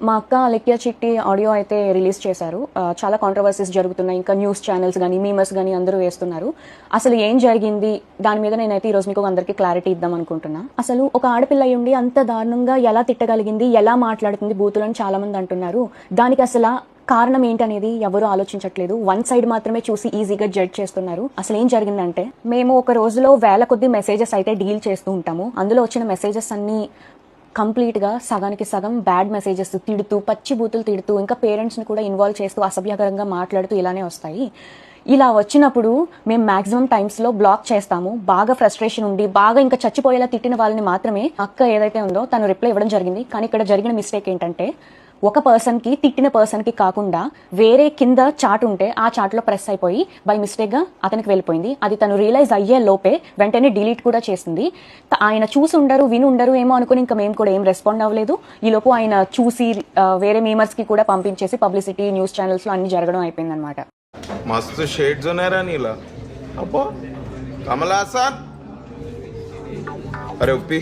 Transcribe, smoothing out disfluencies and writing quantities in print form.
మా అక్క అలెక్య చిట్టి ఆడియో అయితే రిలీజ్ చేశారు. చాలా కాంట్రవర్సీస్ జరుగుతున్నాయి. ఇంకా న్యూస్ ఛానల్స్ కానీ మీమర్స్ కానీ అందరూ వేస్తున్నారు. అసలు ఏం జరిగింది దాని మీద నేనైతే ఈరోజు మీకు అందరికీ క్లారిటీ ఇద్దాం అనుకుంటున్నా. అసలు ఒక ఆడపిల్ల ఉండి అంత దారుణంగా ఎలా తిట్టగలిగింది, ఎలా మాట్లాడుతుంది బూతులని చాలా మంది అంటున్నారు. దానికి అసలు కారణం ఏంటనేది ఎవరు ఆలోచించట్లేదు. వన్ సైడ్ మాత్రమే చూసి ఈజీగా జడ్జ్ చేస్తున్నారు. అసలు ఏం జరిగిందంటే, మేము ఒక రోజులో వేల కొద్ది మెసేజెస్ అయితే డీల్ చేస్తూ ఉంటాము. అందులో వచ్చిన మెసేజెస్ అన్ని కంప్లీట్గా సగానికి సగం బ్యాడ్ మెసేజెస్, తిడుతూ పచ్చి బూతులు తిడుతూ ఇంకా పేరెంట్స్ని కూడా ఇన్వాల్వ్ చేస్తూ అసభ్యకరంగా మాట్లాడుతూ ఇలానే వస్తాయి. ఇలా వచ్చినప్పుడు మేము మాక్సిమం టైమ్స్లో బ్లాక్ చేస్తాము. బాగా ఫ్రస్ట్రేషన్ ఉండి బాగా ఇంకా చచ్చిపోయేలా తిట్టిన వాళ్ళని మాత్రమే అక్క ఏదైతే ఉందో తను రిప్లై ఇవ్వడం జరిగింది. కానీ ఇక్కడ జరిగిన మిస్టేక్ ఏంటంటే, ఒక పర్సన్కి తిట్టిన పర్సన్కి కాకుండా వేరే కింద చాట్ ఉంటే ఆ చాట్లో ప్రెస్ అయిపోయి బై మిస్టేక్గా అతనికి వెళ్ళిపోయింది. అది తను రియలైజ్ అయ్యే లోపే వెంటనే డిలీట్ కూడా చేసింది. ఆయన చూసి ఉండరు విని ఉండరు ఏమో అనుకుని ఇంకా మేము కూడా ఏం రెస్పాండ్ అవ్వలేదు. ఈలోపు ఆయన చూసి వేరే మీమర్స్కి కూడా పంపించేసి పబ్లిసిటీ న్యూస్ ఛానల్స్లో అన్ని జరగడం అయిపోయింది అనమాట. మస్తు షేడ్స్ ఉన్నాయరా నీలా. అబ్బో కమల్ హాసన్. అరే ఉప్పి